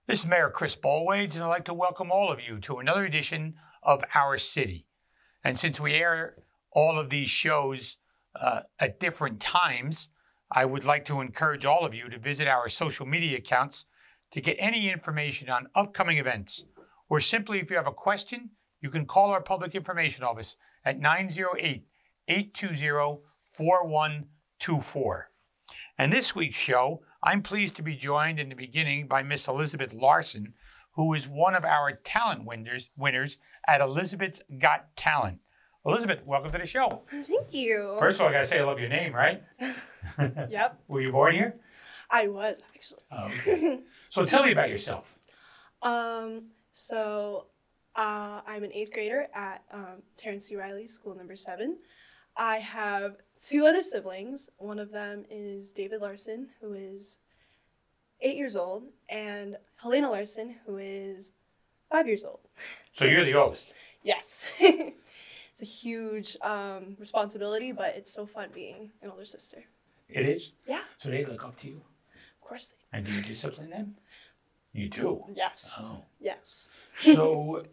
This is Mayor Chris Bollwage, and I'd like to welcome all of you to another edition of Our City. And since we air all of these shows at different times, I would like to encourage all of you to visit our social media accounts to get any information on upcoming events. Or simply, if you have a question, you can call our public information office at 908-820-4124. And this week's show, I'm pleased to be joined in the beginning by Miss Elizabeth Larsen, who is one of our talent winners at Elizabeth's Got Talent. Elizabeth, welcome to the show. Thank you. First of all, I got to say I love your name, right? Yep. Were you born here? I was, actually. Oh, okay. So tell me about yourself. I'm an 8th grader at Terrence C. Riley, school number 7. I have 2 other siblings. One of them is David Larsen, who is 8 years old, and Helena Larsen, who is 5 years old. So you're the oldest? Yes. It's a huge responsibility, but it's so fun being an older sister. It is? Yeah. So they look up to you? Of course they do. And do you discipline them? You do? Yes. Oh. Yes. So,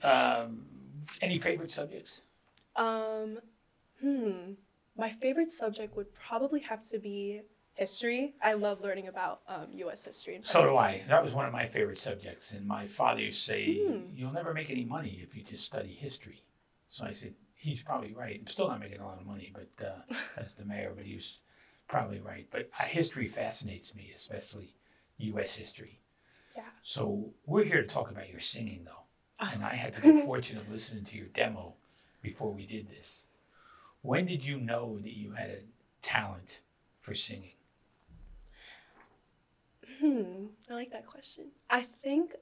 any favorite subjects? My favorite subject would probably have to be history. I love learning about U.S. history. So do I. That was one of my favorite subjects. And my father used to say, you'll never make any money if you just study history. So I said, he's probably right. I'm still not making a lot of money, but as the mayor, but he was probably right. But history fascinates me, especially U.S. history. Yeah. So we're here to talk about your singing, though. And I had the good fortune of listening to your demo before we did this. When did you know that you had a talent for singing? I like that question. I think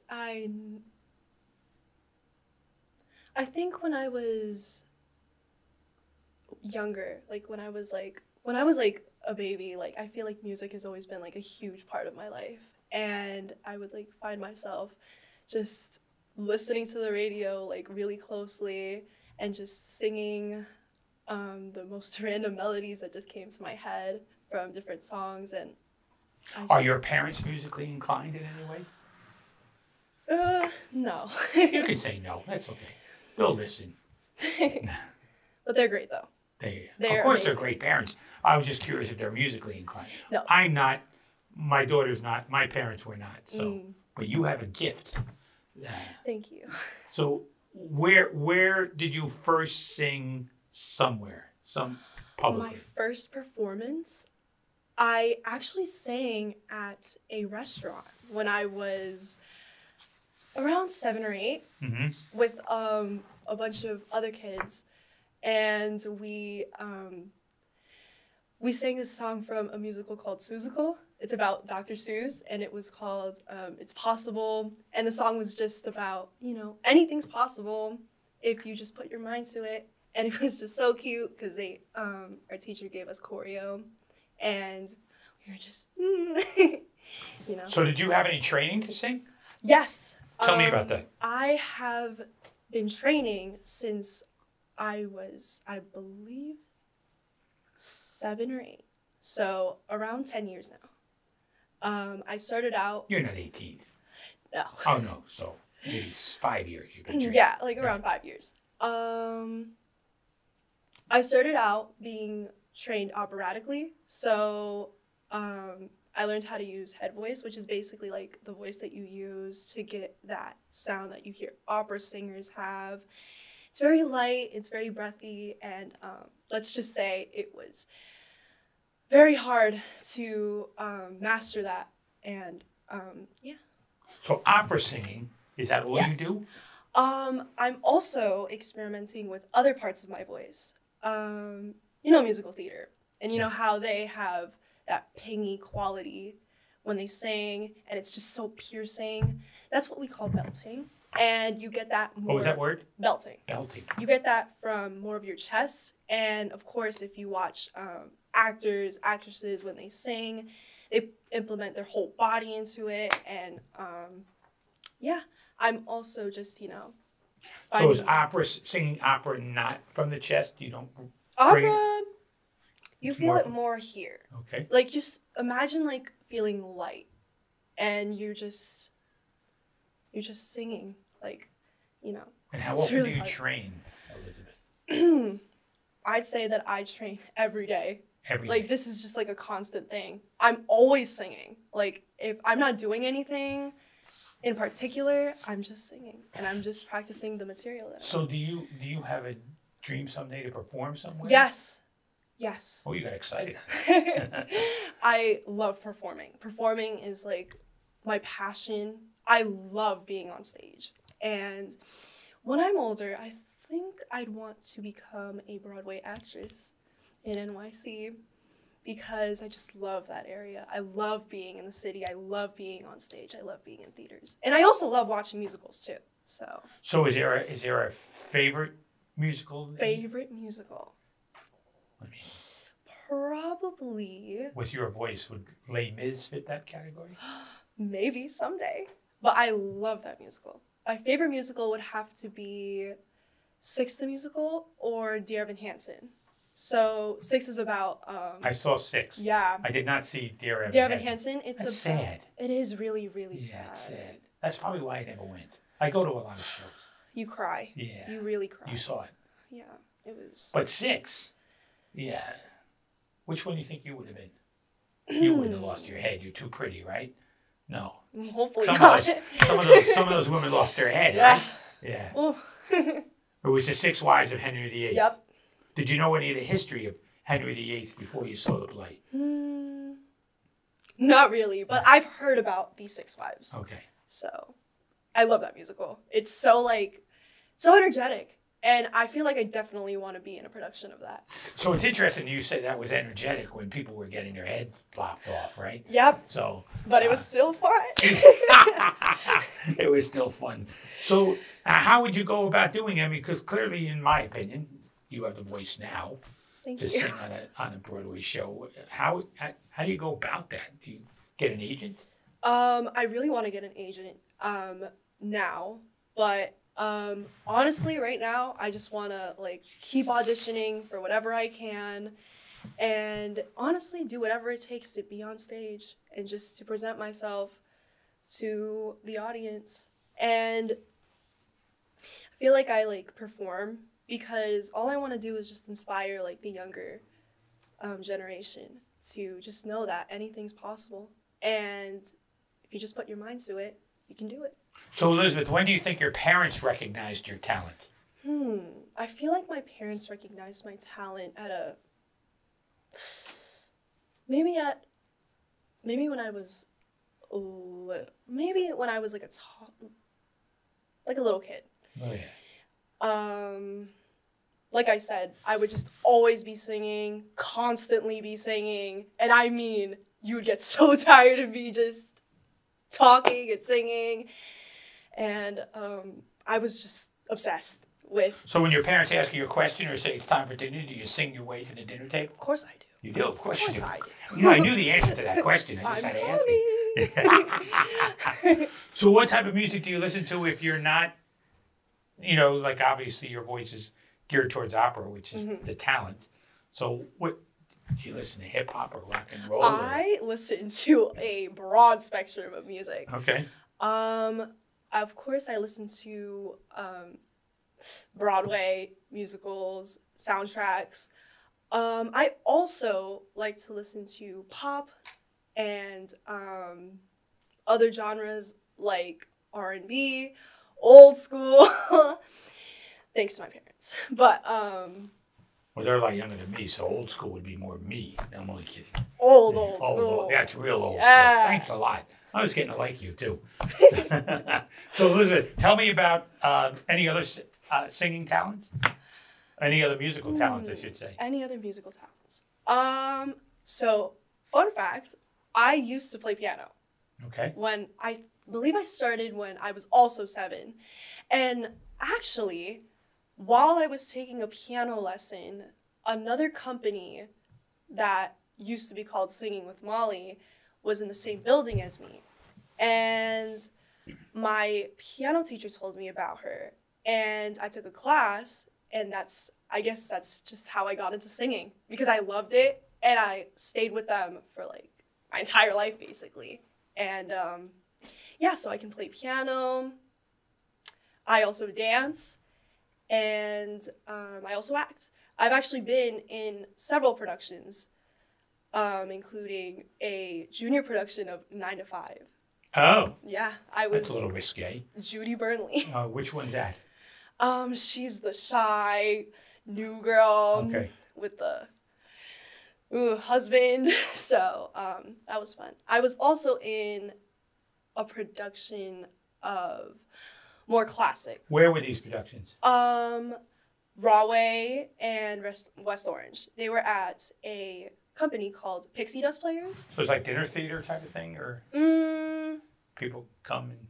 when I was younger, like when I was a baby, like I feel like music has always been like a huge part of my life. And I would like find myself just listening to the radio like really closely and just singing the most random melodies that just came to my head from different songs. And are your parents musically inclined in any way? No. You can say no. That's okay. They'll listen. But they're great, though. Of course, they're great parents. I was just curious if they're musically inclined. No. I'm not. My daughter's not. My parents were not. So, but you have a gift. Thank you. So, where did you first sing? Somewhere, publicly. My first performance, I actually sang at a restaurant when I was around 7 or 8 with a bunch of other kids, and we sang this song from a musical called Seussical. It's about Dr. Seuss, and it was called It's Possible, and the song was just about, anything's possible if you just put your mind to it. And it was just so cute because our teacher gave us choreo, and we were just, So did you have any training to sing? Yes. Tell me about that. I have been training since I was, I believe, 7 or 8. So around 10 years now. I started out. You're not 18. No. Oh, no. So maybe 5 years you've been training. Yeah, like around 5 years. I started out being trained operatically, so I learned how to use head voice, which is basically like the voice that you use to get that sound that you hear opera singers have. It's very light, it's very breathy, and let's just say it was very hard to master that. And yeah. So opera singing, is that all Yes. you do? I'm also experimenting with other parts of my voice. You know, musical theater, and you know how they have that pingy quality when they sing, and it's just so piercing. That's what we call belting, and you get that more. What was that word? Belting. Belting. You get that from more of your chest, and of course, if you watch actors, actresses when they sing, they implement their whole body into it, and yeah. I'm also just, you know. So is opera, singing opera not from the chest? You don't bring opera, you it's feel more- it more here. Okay. Like, just imagine, like, feeling light. And you're just singing. Like, you know. And how it's often really do you hard. train, Elizabeth? I'd say that I train every day. Every Like, day. this is just, like, a constant thing. I'm always singing. Like, if I'm not doing anything in particular, I'm just singing, and I'm just practicing the material. So do you have a dream someday to perform somewhere? Yes. Oh, you got excited. I love performing. Performing is like my passion. I love being on stage. And when I'm older, I think I'd want to become a Broadway actress in NYC. Because I just love that area. I love being in the city. I love being on stage. I love being in theaters. And I also love watching musicals too. So is there a favorite musical? Favorite musical? Let me, Probably. with your voice, would Les Mis fit that category? Maybe someday. But I love that musical. My favorite musical would have to be Six the Musical or Dear Evan Hansen. So Six is about I saw 6. yeah. I did not see Dear Evan Dear Evan Hansen. Hansen. It's That's about, sad. It is really, really sad. Yeah, it's sad. That's probably why I never went. I go to a lot of shows. You cry. Yeah. You really cry. You saw it. Yeah. It was. But 6, yeah. Which one do you think you would have been? You wouldn't have lost your head. You're too pretty, right? No. Hopefully Some not. of those women lost their head, Yeah. right? Yeah. Oh. It was the 6 Wives of Henry VIII. Yep. Did you know any of the history of Henry VIII before you saw the play? Not really, but I've heard about these Six Wives. Okay. So, I love that musical. It's so so energetic, and I feel like I definitely want to be in a production of that. So it's interesting you said that was energetic when people were getting their heads lopped off, right? Yep. So. But it was still fun. It was still fun. So how would you go about doing it? I mean, because clearly, in my opinion, you have the voice now Thank to you. sing on a Broadway show. How do you go about that? Do you get an agent? I really want to get an agent now, but honestly, right now, I just want to keep auditioning for whatever I can, and honestly, do whatever it takes to be on stage and just to present myself to the audience. And I feel like I perform because all I want to do is just inspire the younger generation to just know that anything's possible, and if you just put your mind to it, you can do it. So Elizabeth, when do you think your parents recognized your talent? I feel like my parents recognized my talent at maybe when I was like a little kid. Oh yeah. Like I said, I would just always be singing, constantly be singing, and I mean, you would get so tired of me just talking and singing, and I was just obsessed with. So when your parents ask you a question or say it's time for dinner, do you sing your way to the dinner table? Of course I do. You do, of course you do. I do. You know, I knew the answer to that question. I just had to ask you. So what type of music do you listen to if you're not, obviously your voice is geared towards opera, which is the talent. So what, do you listen to hip hop or rock and roll? I listen to a broad spectrum of music. Okay. Of course I listen to Broadway musicals, soundtracks. I also like to listen to pop, and other genres like R&B, old school. Thanks to my parents. But well, they're a lot younger than me, so old school would be more me. I'm only kidding. Old school. That's real old Yeah. school. Thanks a lot. I was getting to like you too. So Elizabeth, tell me about any other singing talents? Any other musical talents, I should say. Any other musical talents? So fun fact, I used to play piano. Okay. When I believe I started when I was also 7. And actually, while I was taking a piano lesson, another company that used to be called Singing with Molly was in the same building as me. And my piano teacher told me about her. And I took a class, and I guess that's just how I got into singing, because I loved it, and I stayed with them for like my entire life, basically. And yeah, so I can play piano. I also dance, and I also act. I've actually been in several productions, including a junior production of 9 to 5. Oh. Yeah, I was. That's a little risque. Judy Burnley. Which one's that? She's the shy new girl. Okay. With the husband. So that was fun. I was also in a production of more classic. Where were these productions? Rahway and West Orange. They were at a company called Pixie Dust Players. So it's like dinner theater type of thing, or people come and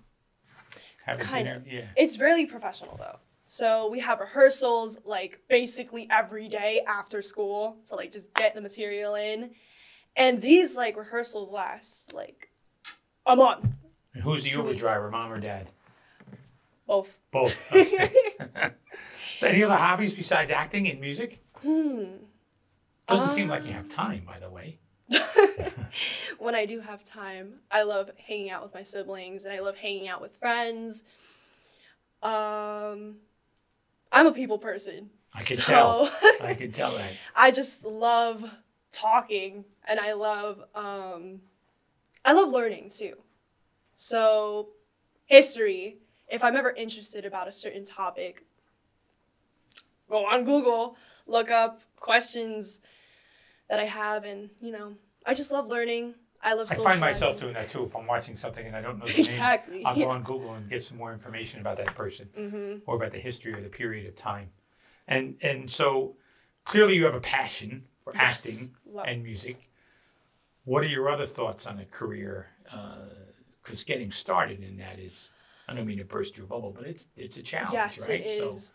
have a Kind dinner? of. Yeah. It's really professional though. So we have rehearsals like basically every day after school to like just get the material in. And these like rehearsals last like a month. And who's the 2 Uber weeks. driver, mom or dad? Both. Both. Okay. So any other hobbies besides acting and music? Doesn't seem like you have time, by the way. When I do have time, I love hanging out with my siblings, and I love hanging out with friends. I'm a people person. I can tell. I can tell that. I just love talking, and I love learning too. So history, if I'm ever interested about a certain topic, go on Google, look up questions that I have, and I just love learning. I love socializing. I find myself doing that too. If I'm watching something and I don't know the Exactly. name, I'll go on Google and get some more information about that person or about the history or the period of time. And so clearly you have a passion for acting and music. What are your other thoughts on a career? Because getting started in that is, I don't mean to burst your bubble, but it's a challenge, yes, right? Yes, it is.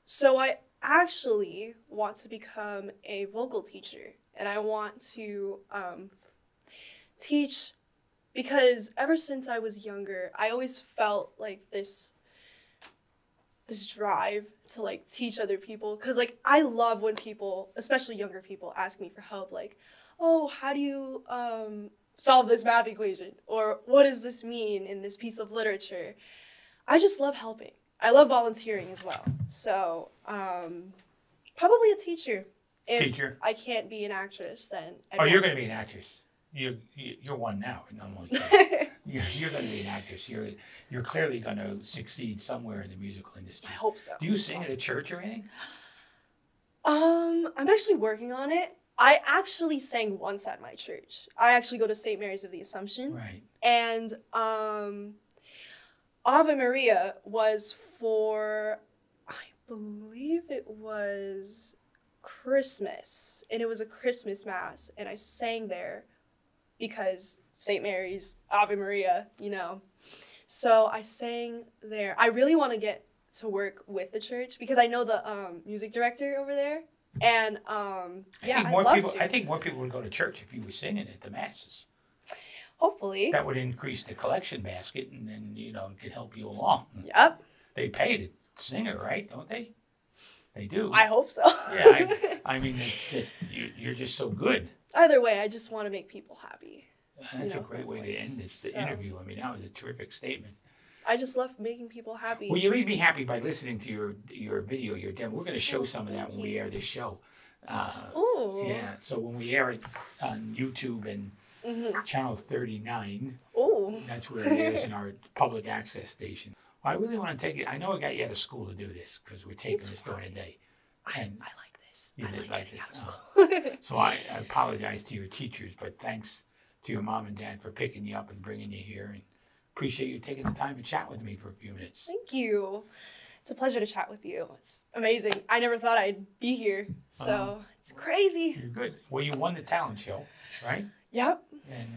So I actually want to become a vocal teacher, and I want to teach, because ever since I was younger, I always felt like this drive to like teach other people, because like I love when people, especially younger people, ask me for help, like, oh, how do you solve this math equation, or what does this mean in this piece of literature? I just love helping. I love volunteering as well. So probably a teacher. If I can't be an actress, then you're going to be an actress. You're one now. No, I'm only kidding. You're going to be an actress. You're clearly going to succeed somewhere in the musical industry. I hope so. Do you sing at a church or anything? I'm actually working on it. I actually sang once at my church. I actually go to St. Mary's of the Assumption. Right. And Ave Maria was for, I believe it was Christmas. And it was a Christmas mass. And I sang there because St. Mary's, Ave Maria, So I sang there. I really want to get to work with the church because I know the music director over there. And I think more people would go to church if you were singing at the masses. Hopefully. That would increase the collection basket, and then it could help you along. Yep. They pay the singer, right? Don't they? They do. I hope so. Yeah. I mean, it's just you're just so good. Either way, I just want to make people happy. That's a great way to end this interview. I mean, that was a terrific statement. I just love making people happy. Well, you made me happy by listening to your video, your demo. We're going to show some of that when we air this show. Ooh. Yeah, so when we air it on YouTube and Channel 39, Ooh. that's where it airs in our public access station. I really want to take it. I know I got you out of school to do this because we're taping this during the day. And I like this. you I did like this. this. So I apologize to your teachers, but thanks to your mom and dad for picking you up and bringing you here. And appreciate you taking the time to chat with me for a few minutes. Thank you. It's a pleasure to chat with you. It's amazing. I never thought I'd be here, so it's crazy. You're good. Well, you won the talent show, right? Yep. And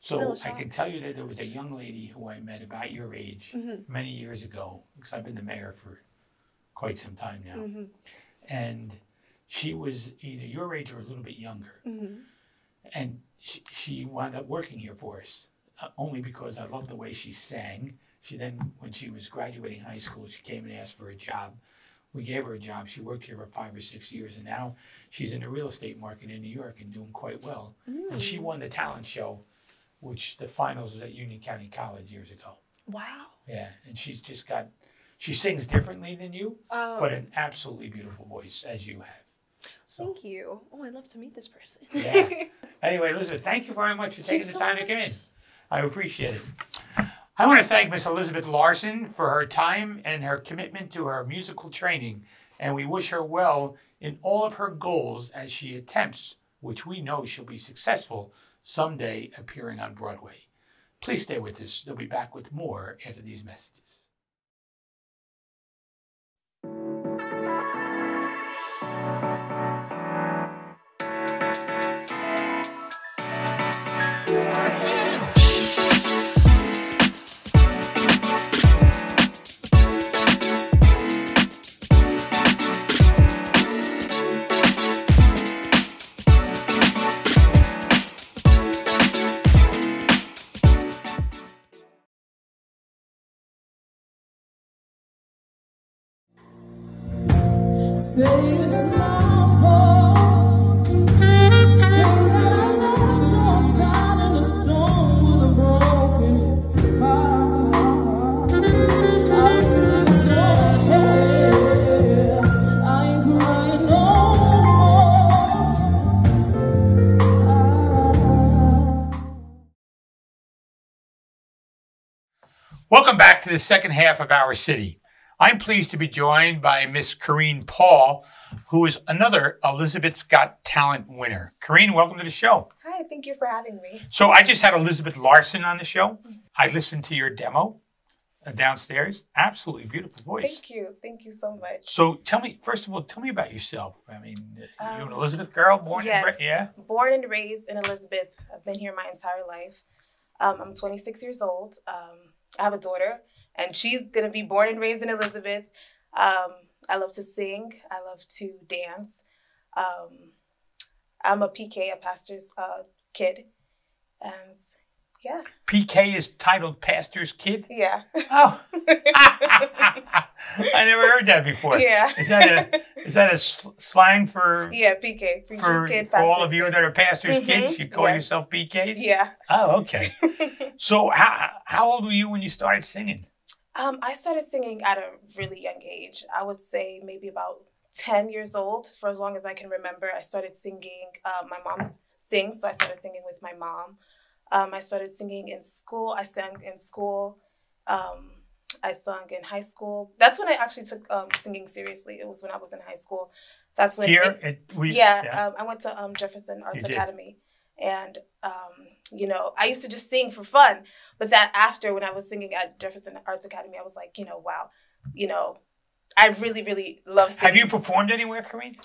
Still so I can tell you that there was a young lady who I met about your age many years ago, because I've been the mayor for quite some time now. And she was either your age or a little bit younger. And she wound up working here for us, only because I loved the way she sang. She then, when she was graduating high school, she came and asked for a job. We gave her a job. She worked here for 5 or 6 years, and now she's in the real estate market in New York and doing quite well. And she won the talent show, which the finals was at Union County College years ago. Wow. Yeah, and she's just got, she sings differently than you, but an absolutely beautiful voice, as you have. So, thank you. Oh, I'd love to meet this person. yeah. Anyway, Elizabeth, thank you very much for taking the so time much. again. I appreciate it. I want to thank Miss Elizabeth Larsen for her time and her commitment to her musical training, and we wish her well in all of her goals as she attempts, which we know she'll be successful, someday appearing on Broadway. Please stay with us. They'll be back with more after these messages. Say it's my fault. Say that I left your side in a storm with a broken heart. I really don't care. I ain't crying no more. Welcome back to the second half of Our City. I'm pleased to be joined by Miss Kerene Paul, who is another Elizabeth's Got Talent winner. Kerene, welcome to the show. Hi, thank you for having me. So I just had Elizabeth Larsen on the show. I listened to your demo downstairs. Absolutely beautiful voice. Thank you so much. So tell me, first of all, tell me about yourself. I mean, you an Elizabeth girl, born yes, and yeah? Born and raised in Elizabeth. I've been here my entire life. I'm 26 years old. I have a daughter, and she's going to be born and raised in Elizabeth. I love to sing. I love to dance. I'm a PK, a pastor's kid. And yeah. PK is titled Pastor's Kid? Yeah. Oh. I never heard that before. Yeah. Is that a slang for... Yeah, PK. Preacher's kid, for all pastor's of you kid. that are pastor's kids? You call yourself PKs? Yeah. Oh, okay. So how old were you when you started singing? I started singing at a really young age. I would say maybe about 10 years old. For as long as I can remember, I started singing. My mom sings, so I started singing with my mom. I started singing in school. I sang in school. I sung in high school. That's when I actually took singing seriously. It was when I was in high school. That's when I went to Jefferson Arts Academy. And, you know, I used to just sing for fun. But that after, when I was singing at Jefferson Arts Academy, I was like, you know, wow, you know, I really, really love singing. Have you performed anywhere, Kerene?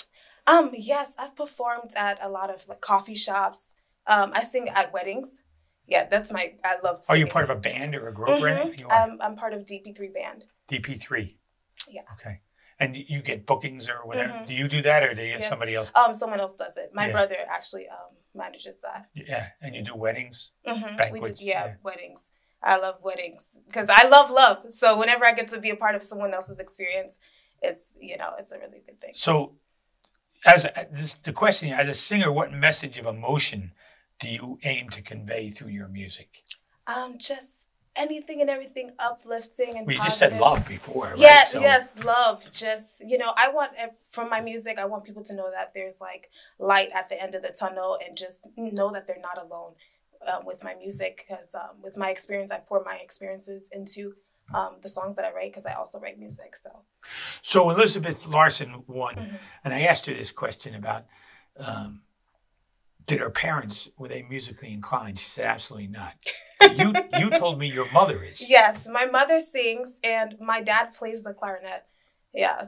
Yes, I've performed at a lot of like coffee shops. I sing at weddings. Yeah, I love singing. Are you part of a band or a group or anything? I'm part of DP3 band. DP3? Yeah. Okay. And you get bookings or whatever? Do you do that or do you get somebody else? Someone else does it. My brother actually manages that. Yeah, and you do weddings? Banquets? We do, weddings. I love weddings because I love love. So whenever I get to be a part of someone else's experience, it's, you know, it's a really good thing. So the question, as a singer, what message of emotion do you aim to convey through your music? Just anything and everything uplifting and Well, you positive. just said love before, right? Yes, So- yes, love. Just, I want, from my music, I want people to know that there's like light at the end of the tunnel, and just know that they're not alone with my music. Because with my experience, I pour my experiences into the songs that I write, because I also write music. So Elizabeth Larsen won, Mhm. and I asked her this question about, did her parents, were they musically inclined? She said, absolutely not. You told me your mother is. Yes, my mother sings, and my dad plays the clarinet. Yeah,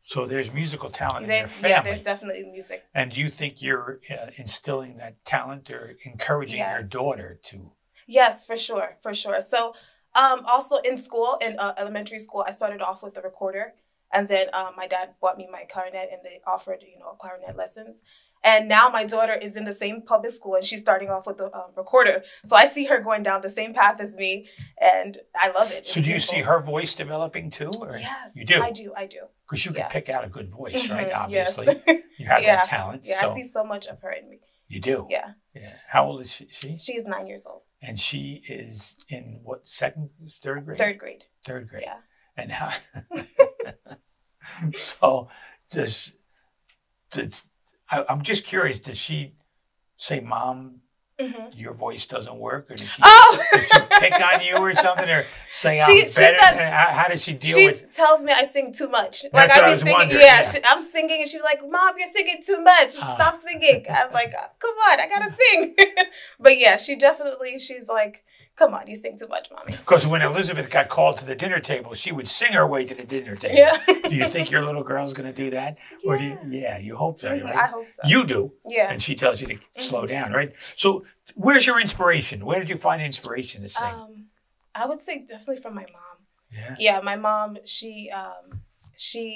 So there's musical talent in your there's, family. yeah, there's definitely music. And do you think you're instilling that talent or encouraging your Yes. daughter to? Yes, for sure, for sure. So, also in school, in elementary school, I started off with a recorder, and then my dad bought me my clarinet, and they offered, clarinet lessons. And now my daughter is in the same public school, and she's starting off with the recorder. So I see her going down the same path as me, and I love it. So do you see her voice developing too? Or Yes, you do. I do. Because you can Yeah. pick out a good voice, right? Mhm, Obviously, yes. you have Yeah. that talent. Yeah, so I see so much of her in me. you do. Yeah, Yeah. How old is she? she is 9 years old. And she is in what, third grade? Third grade. Third grade. Yeah. And how? So I'm just curious. Does she say, "Mom, Hmm. your voice doesn't work," or does she, Oh, does she pick on you or something, or say, "I'm She better"? says- How does she deal she with? tells me I sing too much. That's what I I be was singing. wondering, Yeah, yeah. I'm singing, and she's like, "Mom, you're singing too much. Stop singing." I'm like, "Come on, I gotta sing." But yeah, she's like, "Come on, you sing too much, mommy." Because when Elizabeth got called to the dinner table, she would sing her way to the dinner table. Yeah. Do you think your little girl's going to do that? Or do you, you hope so, right? I hope so. You do. Yeah. And she tells you to slow down, right? So where's your inspiration? Where did you find inspiration to sing? I would say definitely from my mom. Yeah. Yeah, my mom, she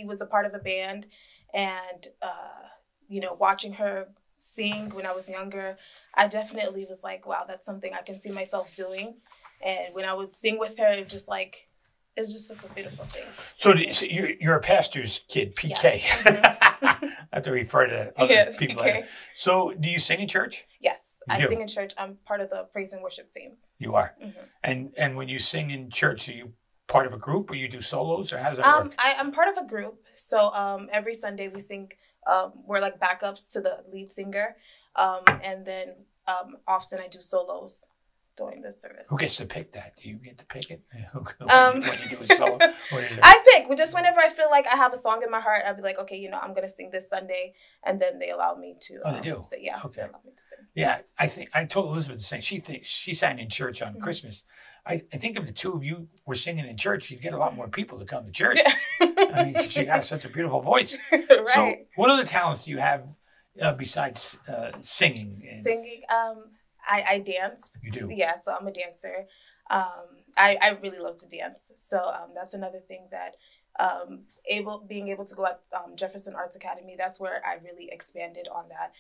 was a part of a band, and watching her sing when I was younger, I definitely was like, wow, that's something I can see myself doing. And when I would sing with her, it's just such a beautiful thing. So you're a pastor's kid, PK. Yes. Mm-hmm. I have to refer to other people. PK. So do you sing in church? Yes, You I do? sing in church. I'm part of the praise and worship team. You are. Mhm. And when you sing in church, are you part of a group, or you do solos, or how does that work? I'm part of a group. So every Sunday we sing. We're like backups to the lead singer, and then often I do solos during the service. Who gets to pick that? Do you get to pick it? Um, when you do a solo? Or is it- I pick just whenever I feel like I have a song in my heart. I'll be like, okay, I'm gonna sing this Sunday, and then they allow me to. Oh, they do? Say, yeah, Okay. they allow me to sing. Yeah, I think I told Elizabeth the same. She thinks she sang in church on Mhm. Christmas. I think if the two of you were singing in church, you'd get a lot more people to come to church. Yeah. I mean, 'cause you have such a beautiful voice. Right. So, what other talents do you have besides singing? And Singing. I dance. You do. Yeah, so I'm a dancer. I really love to dance. So that's another thing that being able to go at Jefferson Arts Academy, that's where I really expanded on that.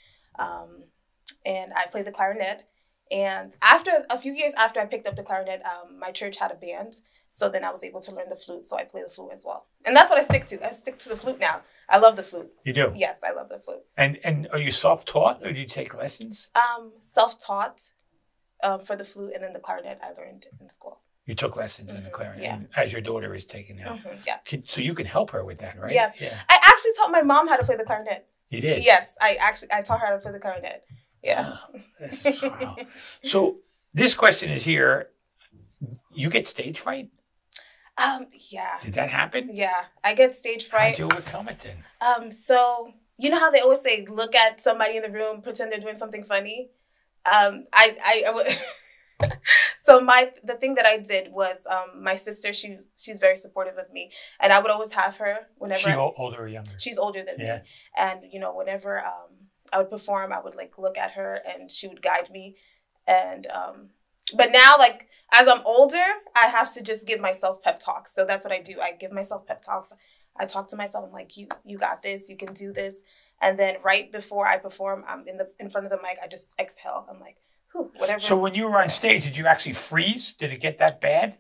And I play the clarinet. And after a few years after I picked up the clarinet, my church had a band. So then I was able to learn the flute. So I play the flute as well. And that's what I stick to. I stick to the flute now. I love the flute. You do. Yes, I love the flute. And are you self-taught, or do you take lessons? Self-taught for the flute, and then the clarinet I learned in school. You took lessons in the clarinet, yeah. as your daughter is taking now. Yes. So you can help her with that, right? Yes. Yeah. I actually taught my mom how to play the clarinet. You did. Yes, I taught her how to play the clarinet. Yeah. Wow. This is, wow. So this question is here. You get stage fright? Yeah. Did that happen? Yeah. I get stage fright. How'd you overcome it then? So you know how they always say, look at somebody in the room, pretend they're doing something funny. So the thing that I did was my sister, she's very supportive of me, and I would always have her whenever. She older or younger? She's older than Yeah. me, and whenever I would perform, I would like look at her, and she would guide me, and but now like as I'm older, I have to just give myself pep talks. So that's what I do. I give myself pep talks. I talk to myself. I'm like, you got this. You can do this. And then right before I perform, I'm in front of the mic. I just exhale. I'm like, whew, whatever. So when you were on stage, did you actually freeze? Did it get that bad?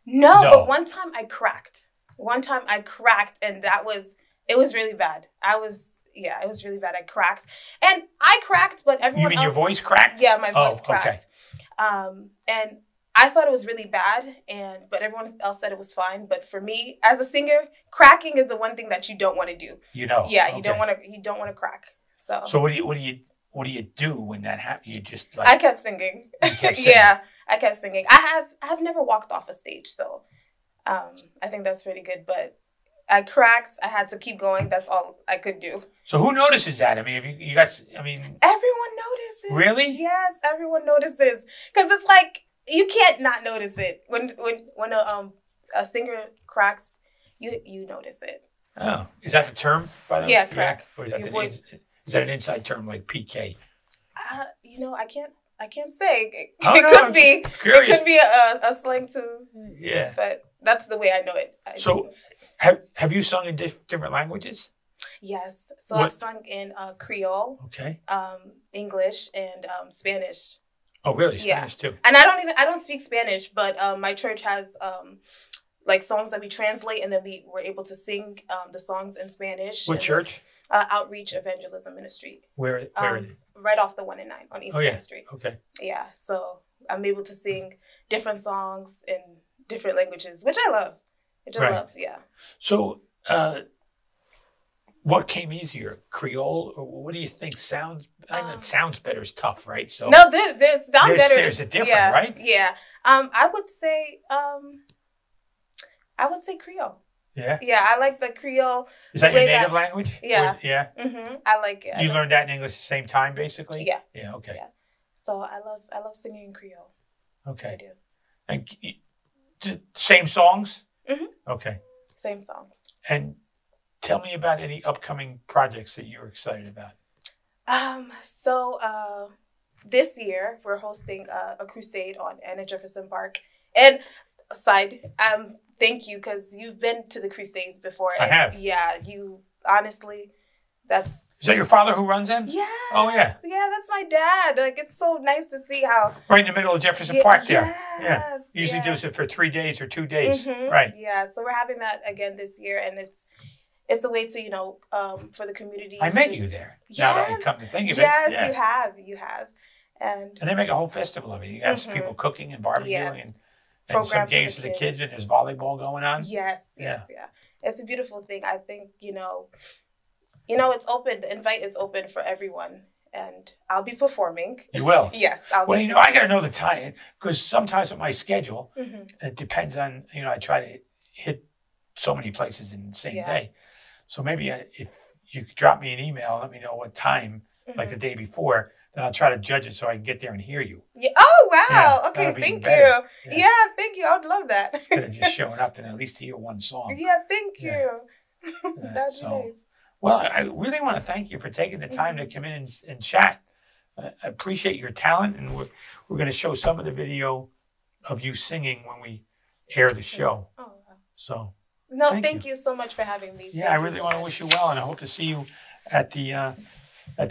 No, No. but one time I cracked. And it was really bad. It was really bad. I cracked. And I cracked, but everyone You mean else. your voice cracked? Yeah, my voice Oh, cracked. okay. And I thought it was really bad, but everyone else said it was fine. But for me, as a singer, cracking is the one thing that you don't want to do. You know. Yeah, Okay. you don't want to crack. So. So what do you do when that happens? You just like I kept singing. you kept singing. Yeah, I kept singing. I have never walked off a stage, so I think that's pretty good. But I cracked. I had to keep going. That's all I could do. So who notices that? I mean, if you got, I mean, Everyone notices. Really? Yes, everyone notices. Because it's like you can't not notice it when a singer cracks. You notice it. oh, is that the term? By the way? Yeah, crack. Or is that Your the voice. is that an inside term like PK? I can't say. Oh, It no, could I'm be. curious. It could be a slang too. Yeah. But that's the way I know it. So, have you sung in different languages? Yes. So What? I've sung in Creole, Okay. English, and Spanish. Oh, really? Yeah. Spanish too. And I don't speak Spanish, but my church has like songs that we translate, and then we were able to sing the songs in Spanish. What and church? Outreach Evangelism Ministry. Where are they? Right off the 1 and 9 on East Oh, yeah. Main Street. Okay. Yeah. So I'm able to sing different songs in different languages, which I love. Right. Yeah. So, what came easier, Creole, or what do you think sounds? I know it sounds better is tough, right? So No, there's sound better. There's a difference, yeah, right? Yeah. I would say Creole. Yeah. Yeah, I like the Creole. Is that the your way native language? Yeah. Or- yeah. I like it. You learned that in English at the same time, basically. Yeah. Yeah. Okay. Yeah. So I love singing in Creole. I Okay. do. And same songs. Mhm. Okay. Same songs. And tell me about any upcoming projects that you're excited about. So this year we're hosting a crusade on Anna Jefferson Park. And thank you, because you've been to the crusades before. I have. Yeah, you honestly, that's. Is that your father who runs them? Yeah. Oh, yeah. Yeah, that's my dad. Like, it's so nice to see how. Right in the middle of Jefferson Park there. Yeah. Yes, Usually yeah. does it for 3 days or 2 days. Mhm. Right. Yeah, so we're having that again this year, and it's a way to for the community. I met you there. Now that I come to think of it. Yes, Yeah. you have, and And they make a whole festival of it. You have Mhm. people cooking and barbecuing Yes. and some Programs for games the for the kids. kids, and there's volleyball going on. yes, Yeah. yeah. It's a beautiful thing. I think it's open. The invite is open for everyone, and I'll be performing. You will? Yes, I'll Well, be. I got to know the time, because sometimes with my schedule, Mhm. it depends on, I try to hit so many places in the same Yeah. day. So maybe if you could drop me an email, let me know what time, like the day before, then I'll try to judge it so I can get there and hear you. Yeah. Oh wow. Yeah, Okay. that'd be Thank better. you. Yeah. Yeah. Thank you. I would love that. Instead of just showing up and at least hear one song. Yeah. Thank Yeah. you. That'd So- be nice. Well, I really want to thank you for taking the time to come in and chat. I appreciate your talent, and we're going to show some of the video of you singing when we air the show. Oh wow. So, No, Thank thank you so much for having me. yeah, I really want to wish you well, and I hope to see you at the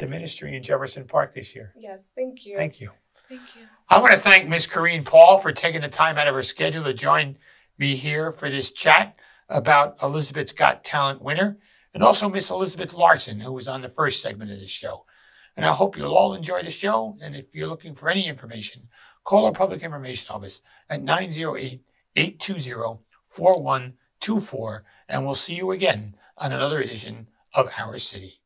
ministry in Jefferson Park this year. Yes, thank you. Thank you. Thank you. I want to thank Miss Kerene Paul for taking the time out of her schedule to join me here for this chat about Elizabeth's Got Talent winner, and also Miss Elizabeth Larsen, who was on the first segment of this show. And I hope you'll all enjoy the show. And if you're looking for any information, call our public information office at 908-820-4124, and we'll see you again on another edition of Our City.